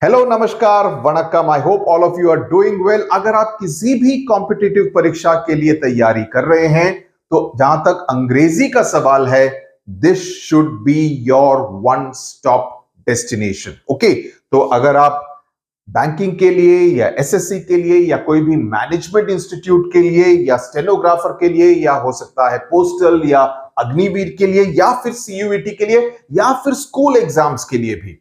Hello namaskar vanakkam. I hope all of you are doing well. अगर आप किसी भी कॉम्पिटिटिव परीक्षा के लिए तैयारी कर रहे हैं तो जहां तक अंग्रेजी का सवाल है, this should be your one stop destination. Okay, तो अगर आप बैंकिंग के लिए या एसएससी के लिए या कोई भी मैनेजमेंट इंस्टीट्यूट के लिए या स्टेनोग्राफर के लिए या हो सकता है पोस्टल या अग्निवीर के लिए या फिर सीयूईटी के लिए या फिर स्कूल एग्जाम्स के लिए भी,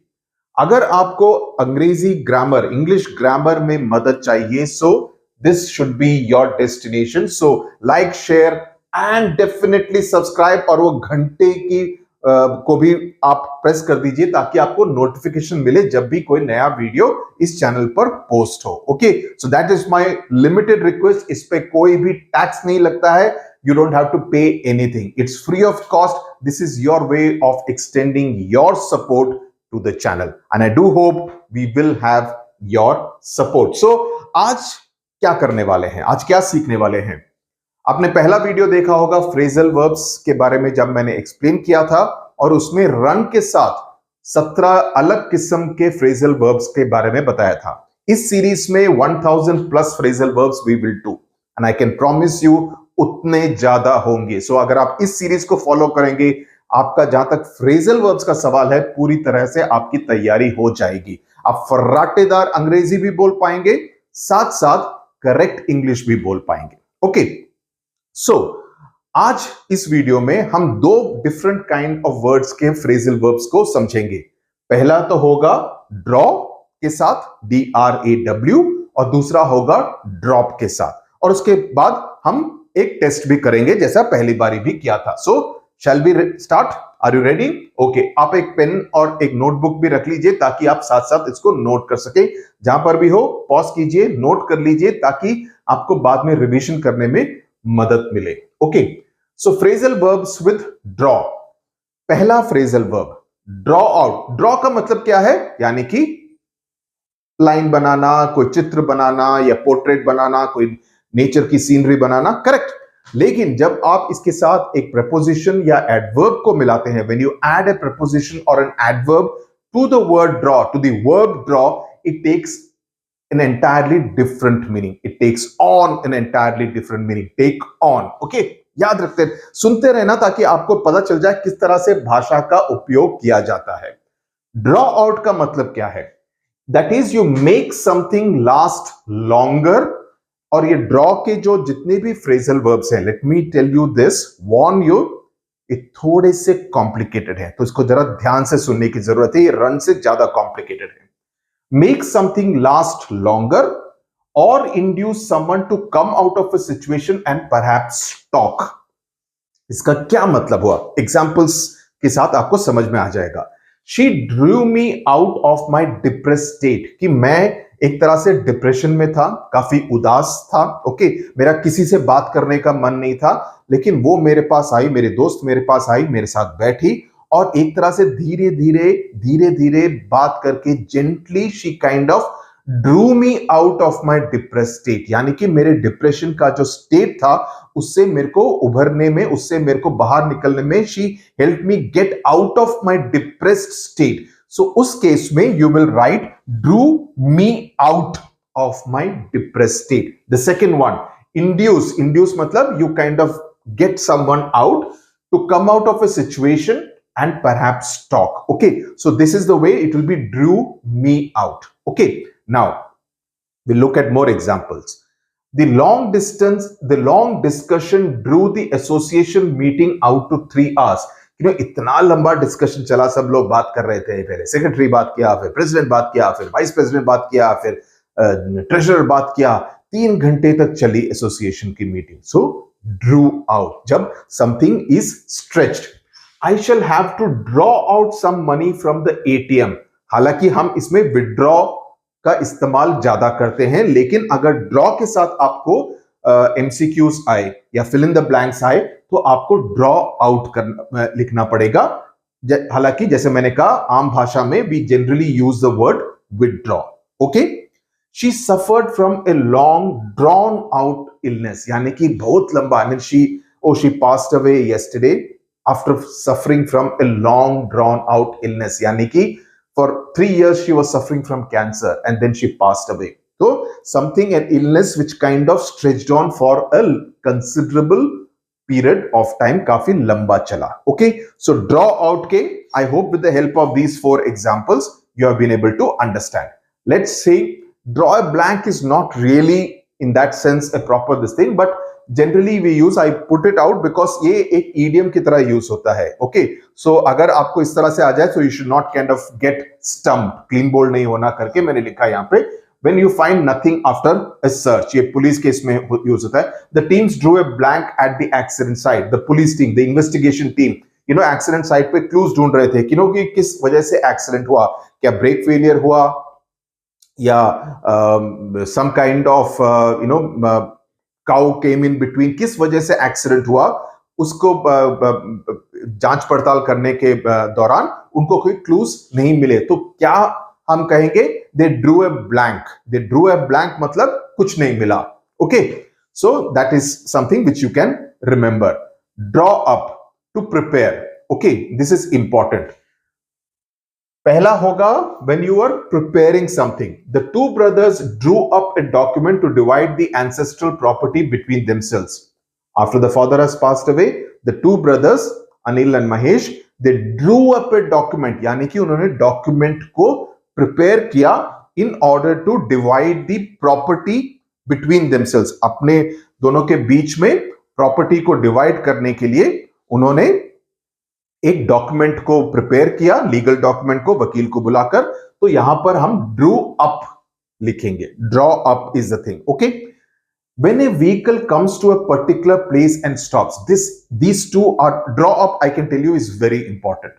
अगर आपको अंग्रेजी ग्रामर, इंग्लिश ग्रामर में मदद चाहिए, so this should be your destination. So like, share and definitely subscribe, और वो घंटे की को भी आप प्रेस कर दीजिए ताकि आपको नोटिफिकेशन मिले जब भी कोई नया वीडियो इस चैनल पर पोस्ट हो। Okay, so that is my limited request. इस पे कोई भी टैक्स नहीं लगता है। You don't have to pay anything. It's free of cost. This is your way of extending your support to the channel, and I do hope we will have your support. So आज क्या करने वाले हैं, आज क्या सीखने वाले हैं? आपने पहला वीडियो देखा होगा फ्रेजल वर्ब्स के बारे में, जब मैंने एक्सप्लेन किया था, और उसमें रन के साथ 17 अलग किस्म के फ्रेजल वर्ब्स के बारे में बताया था। इस सीरीज में 1000 plus phrasal verbs we will do, and I can promise you उतने ज्यादा होंगे। सो अगर आप इस सीरीज को फॉलो करेंगे, आपका जहां तक फ्रेजल वर्ब्स का सवाल है, पूरी तरह से आपकी तैयारी हो जाएगी। आप फर्राटेदार अंग्रेजी भी बोल पाएंगे, साथ साथ करेक्ट इंग्लिश भी बोल पाएंगे। ओके, सो आज इस वीडियो में हम दो डिफरेंट काइंड ऑफ वर्ड्स के फ्रेजल वर्ब्स को समझेंगे। पहला तो होगा ड्रॉ के साथ, DRAW, और दूसरा होगा ड्रॉप के साथ, और उसके बाद हम एक टेस्ट भी करेंगे जैसा पहली बारी भी किया था। So shall we start? Are you ready? Okay, आप एक पेन और एक नोटबुक भी रख लीजिए ताकि आप साथ साथ इसको नोट कर सके। जहां पर भी हो पॉज कीजिए, नोट कर लीजिए ताकि आपको बाद में रिवीजन करने में मदद मिले। Okay, so phrasal verbs with draw. पहला phrasal verb draw out. Draw का मतलब क्या है? यानी कि लाइन बनाना, कोई चित्र बनाना या पोर्ट्रेट बनाना, कोई नेचर की सीनरी बनाना। करेक्ट। लेकिन जब आप इसके साथ एक प्रपोजिशन या एडवर्ब को मिलाते हैं, when you add a preposition और an adverb to the word draw, to the verb draw, it takes an entirely different meaning. It takes on an entirely different meaning. Take on. Okay, याद रखते हैं, सुनते रहना ताकि आपको पता चल जाए किस तरह से भाषा का उपयोग किया जाता है। ड्रॉ आउट का मतलब क्या है? That is you make something last longer. और ये ड्रॉ के जो जितने भी फ्रेजल वर्ब्स हैं, let me tell you this, warn you, ये थोड़े से कॉम्प्लिकेटेड है, तो इसको जरा ध्यान से सुनने की जरूरत है। ये रन से ज्यादा कॉम्प्लिकेटेड है। Make something last longer or induce someone to come out of a situation and perhaps talk. इसका क्या मतलब हुआ? एग्जाम्पल्स के साथ आपको समझ में आ जाएगा। She drew me out of my depressed state, कि मैं एक तरह से डिप्रेशन में था, काफी उदास था। ओके, मेरा किसी से बात करने का मन नहीं था, लेकिन वो मेरे पास आई, मेरे दोस्त मेरे पास आई, मेरे साथ बैठी और एक तरह से धीरे धीरे बात करके gently she kind of Drew me out of my depressed state. यानी कि मेरे डिप्रेशन का जो स्टेट था, उससे मेरे को उभरने में, उससे मेरे को बाहर निकलने में she help me get out of my depressed state. So उस केस में you will write drew me out of my depressed state. The second one, induce. Induce मतलब you kind of get someone out to come out of a situation and perhaps talk. Okay, so this is the way it will be drew me out. Okay, now we'll look at more examples. The long discussion drew the association meeting out to 3 hours. इतना लंबा discussion चला, सब लोग बात कर रहे थे। पहले सेक्रेटरी बात किया, फिर प्रेसिडेंट बात किया, फिर वाइस प्रेसिडेंट बात किया, फिर ट्रेजरर बात किया। 3 घंटे तक चली एसोसिएशन की मीटिंग। सो ड्रू आउट, जब something is stretched. I shall have to draw out some money from the ATM. हालांकि हम इसमें विड्रॉ का इस्तेमाल ज्यादा करते हैं, लेकिन अगर ड्रॉ के साथ आपको MCQs आए या फिल इन द ब्लैंक्स आए, तो आपको ड्रॉ आउट लिखना पड़ेगा। हालांकि जैसे मैंने कहा, आम भाषा में we generally use the word withdraw. Okay? She suffered from a long drawn out illness. यानी कि बहुत लंबा, I mean she passed away yesterday after suffering from a long drawn out illness. यानी कि for 3 years she was suffering from cancer and then she passed away. So something, an illness which kind of stretched on for a considerable period of time, काफी लंबा चला. Okay, so draw out के, I hope with the help of these 4 examples you have been able to understand. Let's say draw a blank is not really in that sense a proper this thing, but generally we use, I put it out because ये एक idiom की तरह use होता है. Okay, so अगर आपको इस तरह से आ जाए, so you should not kind of get stumped. Clean bold नहीं होना करके मैंने लिखा यहाँ पे, when you find nothing after a search. ये पुलिस केस में यूज होता है. The teams drew a blank at the accident site. The police team, the investigation team, you know, accident site पे clues ढूंढ रहे थे कि किस वजह से एक्सीडेंट हुआ. क्या ब्रेक फेलियर हुआ या some kind of cow came in between, किस वजह से एक्सीडेंट हुआ, उसको जांच पड़ताल करने के दौरान उनको कोई क्लूज नहीं मिले तो क्या हम कहेंगे, they drew a blank. They drew a blank मतलब कुछ नहीं मिला. Okay, so that is something which you can remember. Draw up, to prepare. Okay, this is important. पहला होगा when you are preparing something. The 2 brothers drew up a document to divide the ancestral property between themselves. After the father has passed away, the 2 brothers, Anil and Mahesh, they drew up a document. यानी कि उन्होंने document को prepare किया in order to divide the property between themselves. अपने दोनों के बीच में property को divide करने के लिए उन्होंने एक डॉक्यूमेंट को प्रिपेयर किया, लीगल डॉक्यूमेंट को, वकील को बुलाकर. तो यहां पर हम ड्रू अप लिखेंगे. Draw up is the thing. Okay, when a vehicle comes to a particular place and stops, these two are, draw up I can tell you is very important.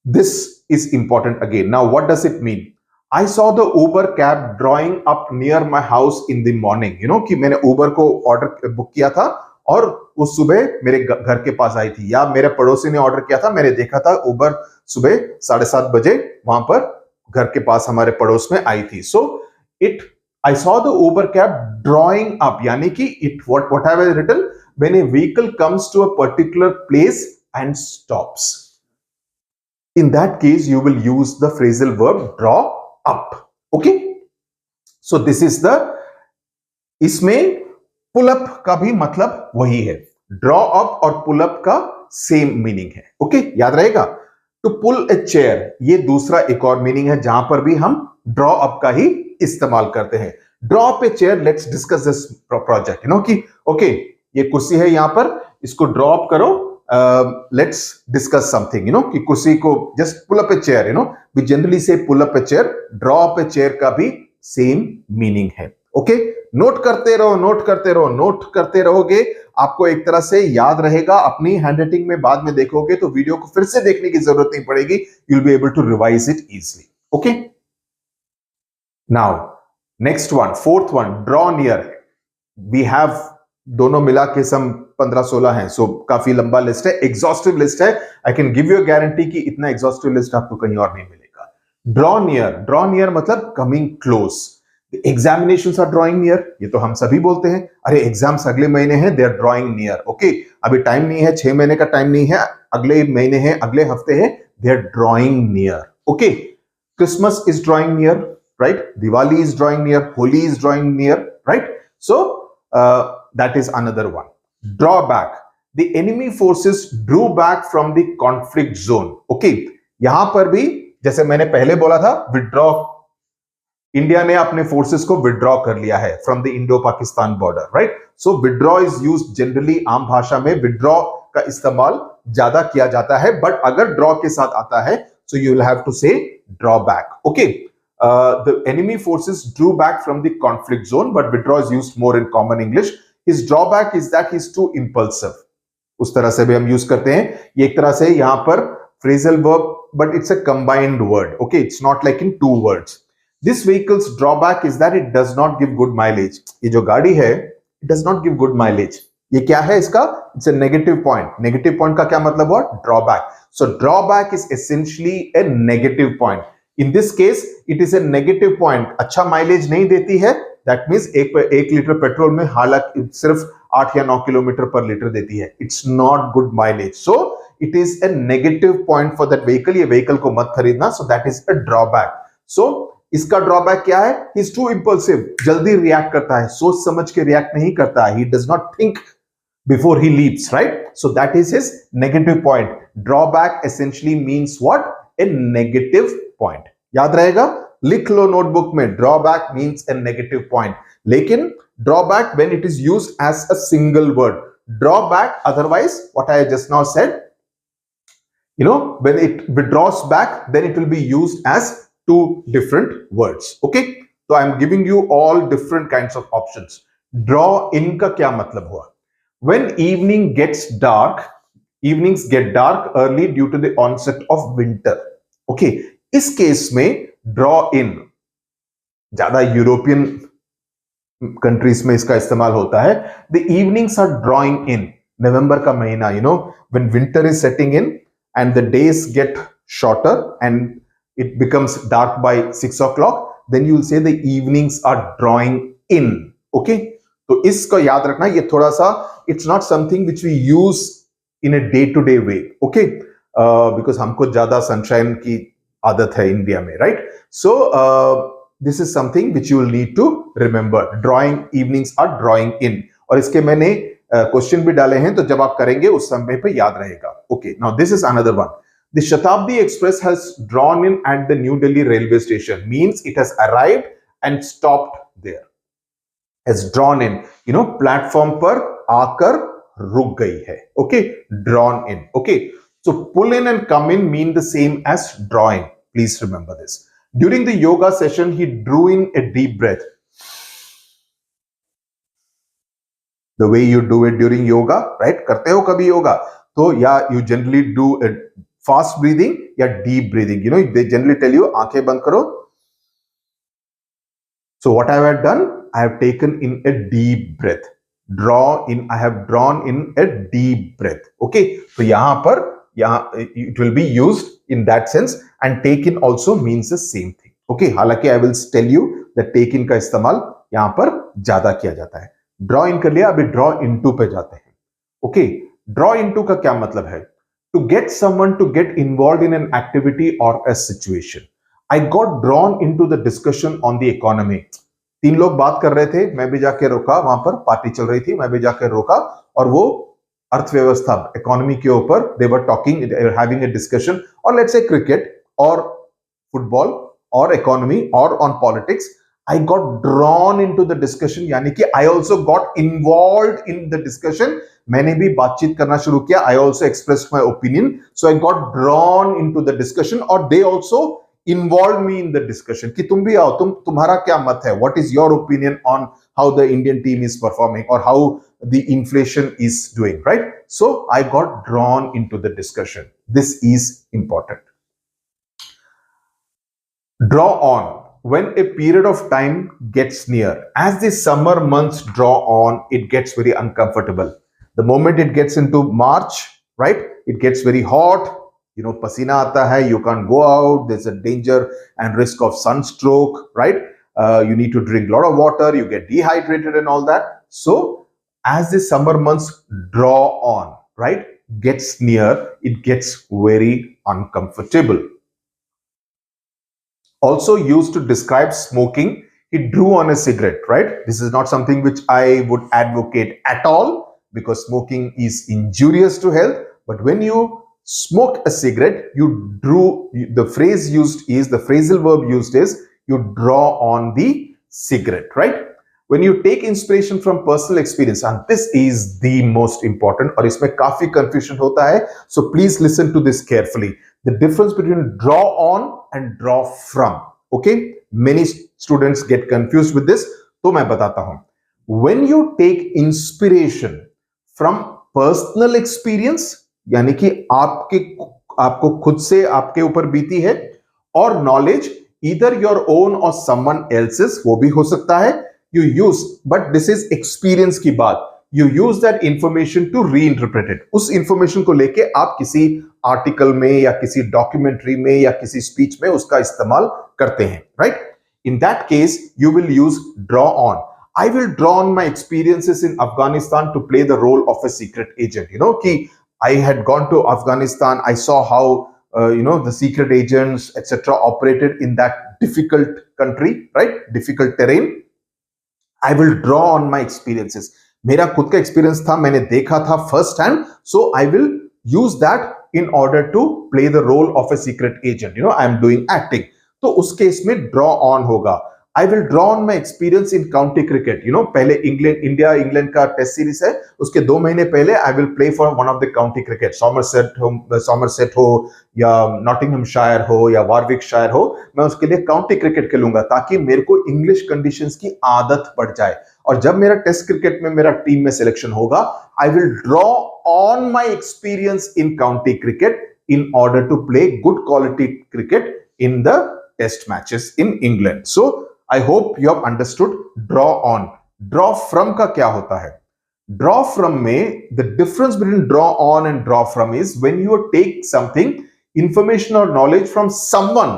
This is important again. Now what does it mean? I saw the Uber cab drawing up near my house in the morning. You know कि मैंने Uber को order book किया था और वो सुबह मेरे घर के पास आई थी, या मेरे पड़ोसी ने ऑर्डर किया था, मैंने देखा था उबर सुबह 7:30 बजे वहां पर घर के पास हमारे पड़ोस में आई थी. So I saw the Uber cab drawing up, यानी कि what have I written, when a vehicle comes to a particular place and stops. In that case, you will use the phrasal verb draw up. Okay, so this is the, इसमें pull up का भी मतलब वही है. Draw up और pull up का same meaning है. Okay, याद रहेगा. टू पुल ए चेयर, ये दूसरा एक और मीनिंग है जहां पर भी हम ड्रॉ अप का ही इस्तेमाल करते हैं. Draw up a chair, let's discuss this project. You know कि ओके, ये कुर्सी है यहां पर, इसको ड्रॉ अप करो, let's discuss something. You know कि कुर्सी को just pull up a chair. You know we generally say pull up a chair. Draw up a chair का भी सेम मीनिंग है. ओके, नोट करते रहो, नोट करते रहो, नोट करते रहोगे, आपको एक तरह से याद रहेगा. अपनी हैंडराइटिंग में बाद में देखोगे तो वीडियो को फिर से देखने की जरूरत नहीं पड़ेगी. You will be able to revise it easily. Okay, now next one, 4th one, draw near. We have दोनों मिला के सम 15-16 हैं. सो काफी लंबा लिस्ट है, एग्जॉस्टिव लिस्ट है. I can give you a guarantee कि इतना एग्जॉस्टिव लिस्ट आपको कहीं और नहीं मिलेगा. ड्रॉ नियर, ड्रॉ नियर मतलब coming close. Examinations are drawing near, ये तो हम सभी बोलते हैं. अरे एग्जाम्स अगले महीने हैं, they are drawing near. Okay, अभी टाइम नहीं है, 6 महीने का टाइम नहीं है, अगले महीने है, अगले हफ्ते है, they are drawing near. Okay, Christmas is drawing near, right? Diwali is drawing near, Holi is drawing near, right? So that is another one. Draw back, the enemy forces drew back from the conflict zone. Okay, यहां पर भी जैसे मैंने पहले बोला था, withdraw, India ने अपने फोर्सेस को विड्रॉ कर लिया है from the Indo Pakistan border, right? So withdraw is used generally, आम भाषा में विड्रॉ का इस्तेमाल ज्यादा किया जाता है, बट अगर ड्रॉ के साथ आता है so you will have to say draw back. Okay, the enemy forces drew back from the conflict zone, but withdraw is used more in common English. His drawback is that he is too impulsive. उस तरह से भी हम use करते हैं. ये एक तरह से यहां पर phrasal verb, but it's a combined word. Okay, it's not like in 2 words. This vehicle's drawback is that it does not give good mileage. ये जो गाड़ी है, it does not give good mileage. ये क्या है इसका? It's a negative point. Negative point का क्या मतलब हुआ? Drawback. So drawback is essentially a negative point. In this case, it is a negative point. अच्छा माइलेज नहीं देती है. That means एक लीटर पेट्रोल में हालांकि सिर्फ 8 या 9 किलोमीटर पर लीटर देती है. It's not good mileage. So it is a negative point for that vehicle, ये vehicle को मत खरीदना, so that is a drawback. So इसका ड्रॉबैक क्या है? He is too impulsive, जल्दी रिएक्ट करता है, सोच समझ के रिएक्ट नहीं करता है, he does not think before he leaps, right? So that is his negative point. Drawback essentially means what? A negative point. याद रहेगा, लिख लो नोटबुक में, drawback means a negative point. लेकिन drawback when it is used as a single word, drawback otherwise what I just now said, when it withdraws back, then it will be used as two different words. Okay, so I'm giving you all different kinds of options. Draw in का क्या मतलब हुआ? When evening gets dark, evenings get dark early due to the onset of winter. Okay, इस case में draw in ज्यादा European countries में इसका इस्तेमाल होता है. The evenings are drawing in. नवंबर का महीना, when winter is setting in and the days get shorter and it becomes dark by 6 o'clock, then you will say the evenings are drawing in. Okay, तो इसको याद रखना, ये थोड़ा सा, it's not something which we use in a day to day way. Okay, because हमको ज्यादा sunshine की आदत है इंडिया में, right? So this is something which you will need to remember. Drawing, evenings are drawing in. और इसके मैंने question भी डाले हैं, तो जब आप करेंगे उस समय पे याद रहेगा. Okay, now this is another one. The Shatabdi Express has drawn in at the New Delhi railway station. Means it has arrived and stopped there. Has drawn in. Platform पर आकर रुक गई है. Okay, drawn in. Okay, so pull in and come in mean the same as drawing. Please remember this. During the yoga session, he drew in a deep breath. The way you do it during yoga, right? करते हो कभी योगा? तो या you generally do a fast breathing या deep breathing. They generally tell you आंखें बंद करो. So what I have done, I have taken in a deep breath. Draw in, I have drawn in a deep breath. Okay, तो यहाँ पर it will be used in that sense, and take in also means the same thing. Okay, हालांकि I will tell you that take in का इस्तेमाल यहाँ पर ज्यादा किया जाता है. Draw in कर लिया, अभी draw into पे जाते हैं. Okay, draw into का क्या मतलब है? To get someone to get involved in an activity or a situation. I got drawn into the discussion on the economy. 3 लोग बात कर रहे थे, मैं भी जाके रोका, वहां पर पार्टी चल रही थी, मैं भी जाके रोका, और वो अर्थव्यवस्था, इकोनॉमी के ऊपर they were talking, they were having a discussion, or let's say cricket or football or economy or on politics. I got drawn into the discussion, यानी कि I also got involved in the discussion. मैंने भी बातचीत करना शुरू किया. I also expressed my opinion, so I got drawn into the discussion, or they also involved me in the discussion. कि तुम भी आओ, तुम्हारा क्या मत है? What is your opinion on how the Indian team is performing or how the inflation is doing, right? So I got drawn into the discussion. This is important. Draw on. When a period of time gets near, as the summer months draw on, it gets very uncomfortable. The moment it gets into March, right, it gets very hot. Pasina aata hai, you can't go out, there's a danger and risk of sunstroke, right? You need to drink a lot of water, you get dehydrated and all that. So as the summer months draw on, right, gets near, it gets very uncomfortable. Also used to describe smoking, he drew on a cigarette, right? This is not something which I would advocate at all, because smoking is injurious to health. But when you smoke a cigarette, the phrasal verb used is you draw on the cigarette, right? When you take inspiration from personal experience, and this is the most important, और इसमें काफी confusion होता है, so please listen to this carefully. The difference between draw on and draw from. Okay, many students get confused with this, तो मैं बताता हूं. When you take inspiration from personal experience, यानी कि आपको खुद से आपके ऊपर बीती है, और knowledge, either your own or someone else's, वो भी हो सकता है, you use, but this is experience की बात. You use that information to reinterpret it. उस information को लेके आप किसी आर्टिकल में या किसी डॉक्यूमेंट्री में या किसी स्पीच में उसका इस्तेमाल करते हैं, right? In that case, you will use draw on. I will draw on my experiences in Afghanistan to play the role of a secret agent. कि I had gone to Afghanistan. I saw how the secret agents, etc., operated in that difficult country, right? Difficult terrain. I will draw on my experiences. मेरा खुद का experience था, मैंने देखा था first hand, so I will use that in order to play the role of a secret agent. I am doing acting. तो उस case में draw on होगा. I will draw on my experience in county cricket. पहले England का test series है, उसके 2 महीने पहले I will play for one of the county cricket. Somerset हो या नॉटिंघमशायर हो या वारविकशायर हो, मैं उसके लिए काउंटी क्रिकेट खेलूंगा ताकि मेरे को इंग्लिश कंडीशंस की आदत पड़ जाए. और जब मेरा टेस्ट क्रिकेट में मेरा टीम में सिलेक्शन होगा, I will draw on my experience in county cricket in order to play good quality cricket in the test matches in England. So I hope you have understood draw on. Draw from का क्या होता है? Draw from में the difference between draw on and draw from is when you take something, information or knowledge from someone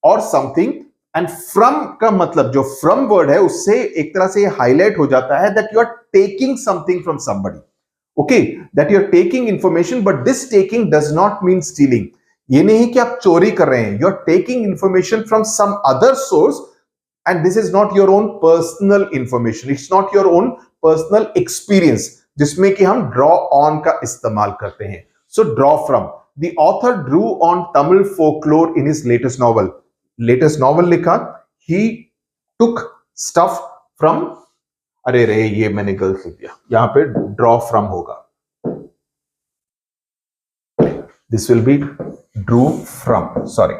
or something, and from का मतलब जो from word है उससे एक तरह से highlight हो जाता है that you are taking something from somebody. Okay, that you are taking information, but this taking does not mean stealing. ये नहीं कि आप चोरी कर रहे हैं. You are taking information from some other source. And this is not your own personal information. It's not your own personal experience, जिसमें कि हम draw on का इस्तेमाल करते हैं. So draw from. The author drew on Tamil folklore in his latest novel. Latest novel लिखा. He took stuff from. अरे रे, ये मैंने गलत लिख दिया. यहाँ पे draw from होगा. This will be drew from. Sorry.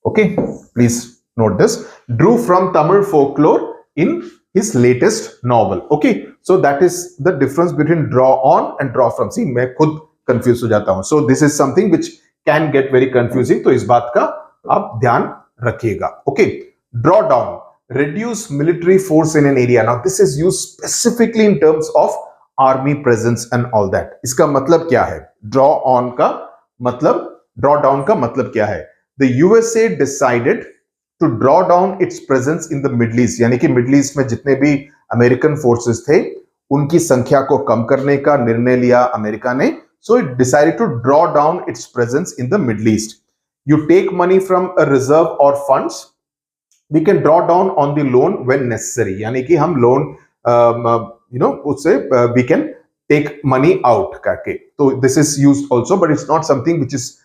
Okay, please. Note this, drew from Tamil folklore in his latest novel. Okay, so that is the difference between draw on and draw from. See, मैं खुद confused हो जाता हूँ. So this is something which can get very confusing. तो इस बात का आप ध्यान रखिएगा. Okay, draw down, reduce military force in an area. Now this is used specifically in terms of army presence and all that. इसका मतलब क्या है? Draw on का मतलब, draw down का मतलब क्या है? The USA decided to draw down its presence in the Middle East. यानी कि मिडिल ईस्ट में जितने भी अमेरिकन फोर्सेस थे उनकी संख्या को कम करने का निर्णय लिया अमेरिका ने. So it decided to draw down its presence in the Middle East. You take money from a reserve or funds. We can draw down on the loan when necessary. यानी कि हम लोन उससे we can take money out करके. So this is used also, but it's not something which is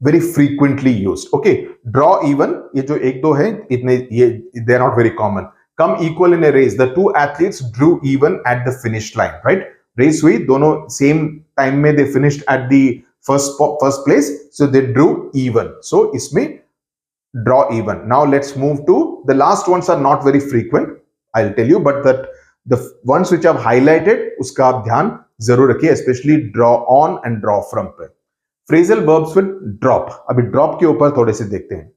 very frequently used. Okay, draw even. ये जो एक दो है इतने ये they are not very common. Come equal in a race. The two athletes drew even at the finish line. Right? Race हुई, दोनों same time में they finished at the first place. So they drew even. So इसमें draw even. Now let's move to the last ones are not very frequent. I'll tell you, but that the ones which I've highlighted उसका आप ध्यान जरूर रखिए, especially draw on and draw from पे. Phrasal verbs with drop. अभी drop के ऊपर थोड़े से देखते हैं.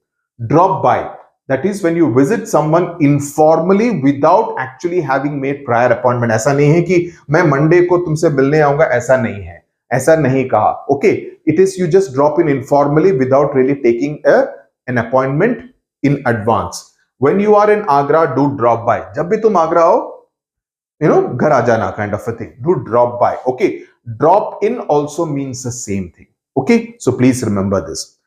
Drop by. That is when you visit someone informally without actually having made prior appointment. ऐसा नहीं है कि मैं मंडे को तुमसे मिलने आऊंगा, ऐसा नहीं है. ऐसा नहीं कहा. Okay, it is you just drop in informally without really taking an appointment in advance. When you are in Agra, do drop by. जब भी तुम आगरा हो, घर आ जाना kind of a thing. Do drop by. Okay, drop in also means the same thing. Okay, so please remember this.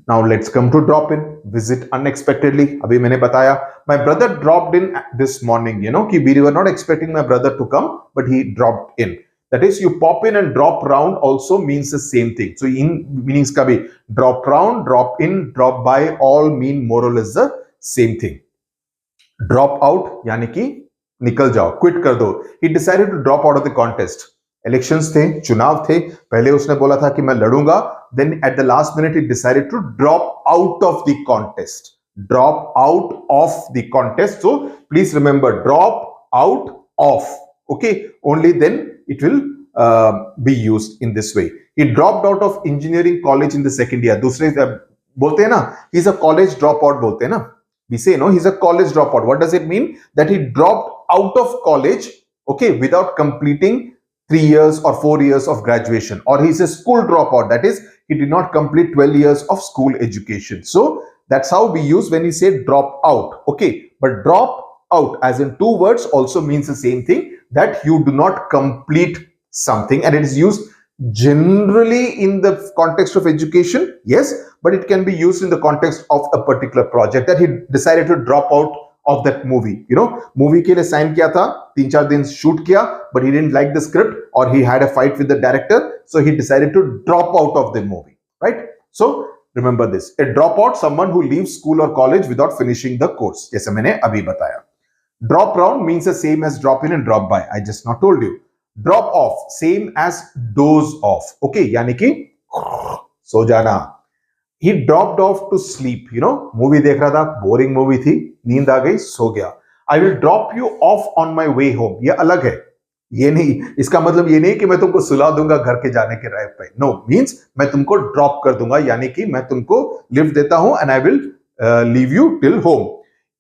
Now let's come to drop in. Visit unexpectedly. अभी मैंने बताया, my brother dropped in this morning. कि we were not expecting my brother to come, but he dropped in. That is, you pop in and drop round also means the same thing. So in meanings का भी drop round, drop in, drop by all mean more or less the same thing. Drop out यानी कि निकल जाओ, quit कर दो. He decided to drop out of the contest. Elections थे, चुनाव थे, पहले उसने बोला था कि मैं लड़ूंगा, then at the last minute he decided to drop out of the contest. Drop out of the contest. So please remember, drop out of. Okay, only then it will be used in this way. He dropped out of engineering college in the second year. दूसरे बोलते हैं ना, he's a college dropout बोलते हैं ना. We say no, he's a college dropout. What does it mean? That he dropped out of college, okay, without completing 3 years or 4 years of graduation, or he's a school dropout. That is, he did not complete 12 years of school education. So that's how we use when we say drop out. Okay, but drop out as in 2 words also means the same thing, that you do not complete something, and it is used Generally in the context of education, yes, but it can be used in the context of a particular project that he decided to drop out of that movie. Movie के लिए sign किया था, 3-4 दिन shoot किया, but he didn't like the script or he had a fight with the director, so he decided to drop out of the movie, right? So remember this, a dropout, someone who leaves school or college without finishing the course, जैसे मैंने अभी बताया. Drop round means the same as drop in and drop by. I just not told you. Drop off same as doze off. Okay, यानी कि सो जाना. He dropped off to sleep. Movie देख रहा था, बोरिंग मूवी थी, नींद आ गई, सो गया. I will drop you off on my way home. ये अलग है. ये नहीं, इसका मतलब ये नहीं कि मैं तुमको सुला दूंगा घर के जाने के राह पे. नो, मीन्स मैं तुमको ड्रॉप कर दूंगा, यानी कि मैं तुमको लिफ्ट देता हूं and I will leave you till home.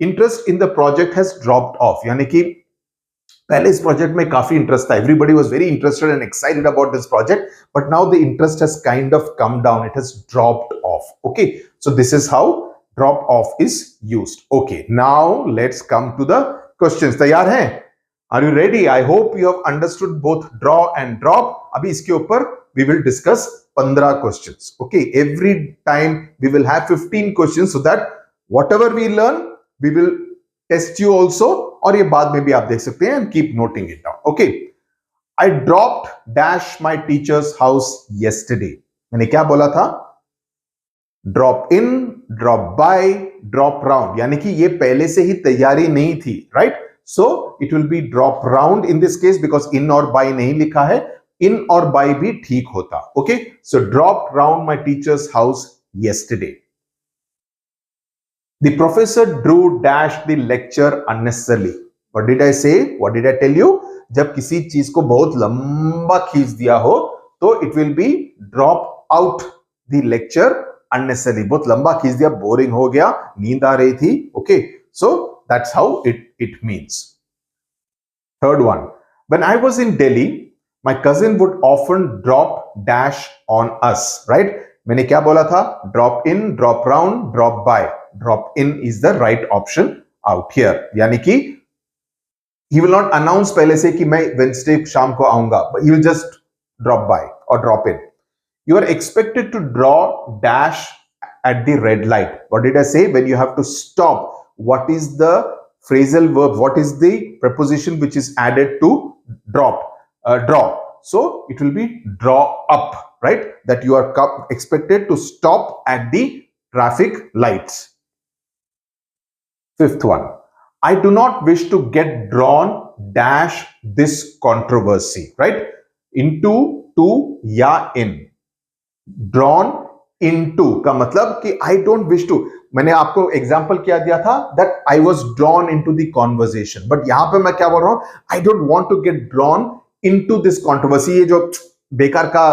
Interest in the project has dropped off, यानी कि पहले इस प्रोजेक्ट में काफी इंटरेस्ट था, everybody was very interested and excited about this project, but now the interest has kind of come down, it has dropped off. Okay, so this is how drop off is used. Okay, now let's come to the questions. तैयार हैं? Are you ready? I hope you have understood both draw and drop. अभी इसके ऊपर we will discuss 15 questions. Okay, every time we will have 15 questions so that whatever we learn we will test you also, और ये बाद में भी आप देख सकते हैं, and keep noting it down. Okay, I dropped dash my teacher's house yesterday. मैंने क्या बोला था? Drop in, drop by, drop round, यानी कि ये पहले से ही तैयारी नहीं थी, right? So it will be drop round in this case because in और by नहीं लिखा है. In और by भी ठीक होता. Okay, so dropped round my teacher's house yesterday. The professor drew dash the lecture unnecessarily. What did I say? What did I tell you? जब किसी चीज को बहुत लंबा खींच दिया हो तो it will be drop out the lecture unnecessarily. बहुत लंबा खींच दिया, बोरिंग हो गया, नींद आ रही थी. Okay, so that's how it means. Third one, when I was in Delhi, my cousin would often drop dash on us. Right? मैंने क्या बोला था? Drop in, drop round, drop by. Drop in is the right option out here. यानी कि he will not announce पहले से कि मैं Wednesday शाम को आऊंगा, but he will just drop by or drop in. You are expected to draw dash at the red light. What did I say? When you have to stop, what is the phrasal verb? What is the preposition which is added to drop? Draw. So it will be draw up, right? That you are expected to stop at the traffic lights. Fifth one, I do not wish to get drawn dash this controversy, right? Into, to या in. Drawn into का मतलब कि I don't wish to. मैंने आपको example क्या दिया था? That I was drawn into the conversation. But यहां पे मैं क्या बोल रहा हूं? I don't want to get drawn into this controversy. ये जो बेकार का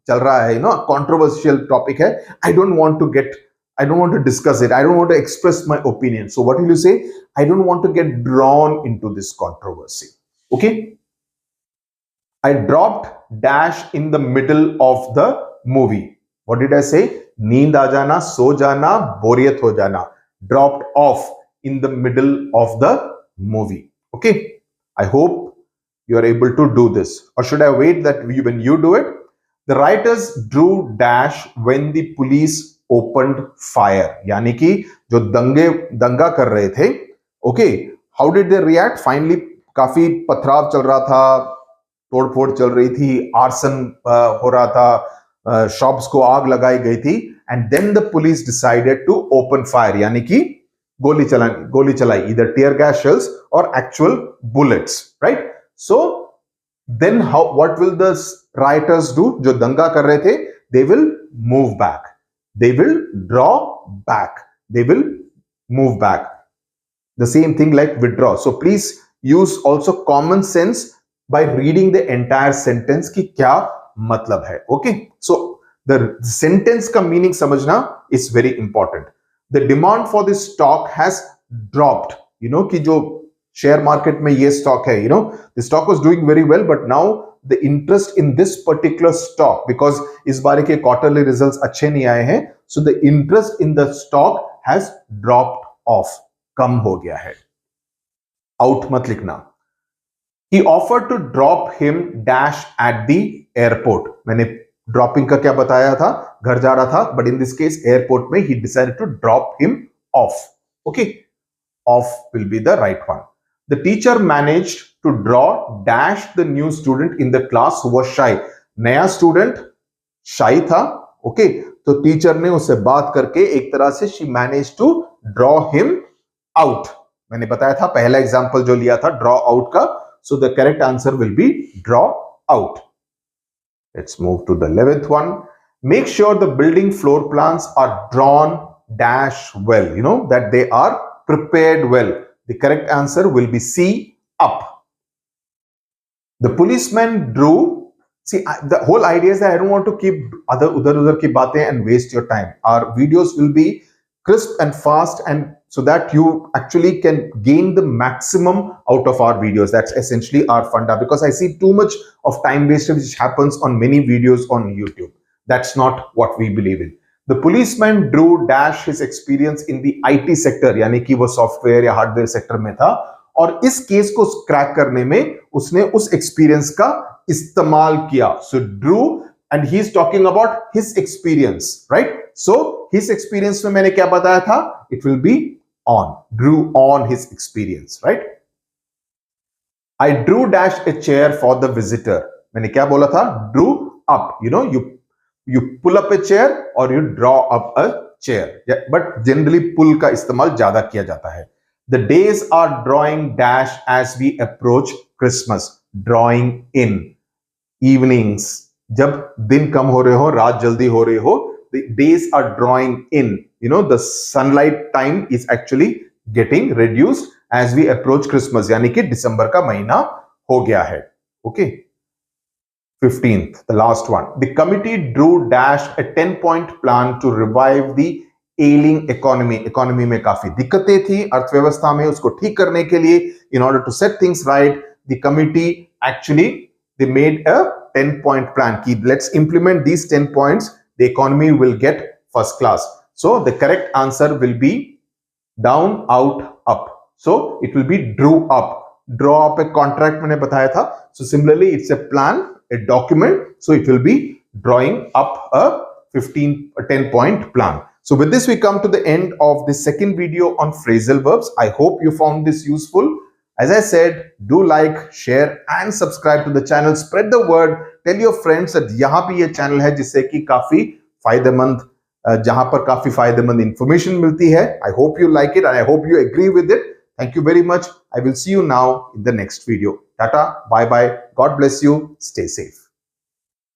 चल रहा है, controversial topic है. I don't want to discuss it. I don't want to express my opinion. So what will you say? I don't want to get drawn into this controversy. Okay. I dropped dash in the middle of the movie. What did I say? नींद आ जाना, सो जाना, बोरियत हो जाना. Dropped off in the middle of the movie. Okay. I hope you are able to do this. Or should I wait that when you do it? The writers drew dash when the police opened fire. यानी कि जो दंगा कर रहे थे, okay, how did they react? Finally काफी पथराव चल रहा था, तोड़फोड़ चल रही थी, आर्सन हो रहा था, शॉप्स को आग लगाई गई थी, and then the police decided to open fire, यानी कि गोली चलाई, इधर टीयर गैस शेल्स और actual bullets, right? So then what will the rioters do? जो दंगा कर रहे थे, they will move back. They will draw back. They will move back. The same thing like withdraw. So please use also common sense by reading the entire sentence कि क्या मतलब है. Okay. So the sentence का meaning समझना is very important. The demand for this stock has dropped. कि जो share market में ये stock है, the stock was doing very well, but now the interest in this particular stock, because इस बार के quarterly results अच्छे नहीं आए हैं, so the interest in the stock has dropped off, कम हो गया है. Out मत लिखना. He offered to drop him dash at the airport. मैंने ड्रॉपिंग का क्या बताया था, घर जा रहा था, but in this case airport में he decided to drop him off. Okay, off will be the right one. The teacher managed to draw dash the new student in the class who was shy. नया student shy था. Okay, तो teacher ने उससे बात करके एक तरह से she managed to draw him out. मैंने बताया था पहला एग्जांपल जो लिया था draw out का. So the correct answer will be draw out. Let's move to the 11th one. Make sure the building floor plans are drawn dash well. You know that they are prepared well. The correct answer will be C, up. The policeman drew. See, the whole idea is that I don't want to keep udhar ki baatein and waste your time. Our videos will be crisp and fast, and so that you actually can gain the maximum out of our videos. That's essentially our funda, because I see too much of time wasted which happens on many videos on YouTube. That's not what we believe in. The policeman drew dash his experience in the IT sector, यानी कि वो software या hardware sector में था, और इस case को crack करने में उसने उस एक्सपीरियंस का इस्तेमाल किया. So drew, and he is talking about his experience, right? So his experience में मैंने क्या बताया था? It will be on. Drew on his experience, right? I drew dash a chair for the visitor. मैंने क्या बोला था? Drew up. You know, you pull up a chair or you draw up a chair. Yeah, but generally pull का इस्तेमाल ज्यादा किया जाता है. The days are drawing dash as we approach Christmas. Drawing in. Evenings. जब दिन कम हो रहे हो, रात जल्दी हो रही हो, the days are drawing in. You know, the sunlight time is actually getting reduced as we approach Christmas. यानी कि दिसंबर का महीना हो गया है. Okay. 15th, the last one. The committee drew dash a 10-point plan to revive the ailing economy. Economy में काफी दिक्कतें थी अर्थव्यवस्था में, उसको ठीक करने के लिए, in order to set things right, the committee actually they made a 10-point plan. Let's implement these 10 points. The economy will get first class. So the correct answer will be down, out, up. So it will be drew up. Draw up a contract मैंने बताया था. So similarly, it's a plan, a document. So it will be drawing up a 10-point plan. So with this, we come to the end of the second video on phrasal verbs. I hope you found this useful. As I said, do like, share and subscribe to the channel. Spread the word. Tell your friends that यहाँ पे ये channel है जिससे कि काफी फायदेमंद, जहां पर काफी फायदेमंद इंफॉर्मेशन मिलती है. I hope you like it and I hope you agree with it. Thank you very much. I will see you now in the next video. Tata, bye bye. God bless you. Stay safe.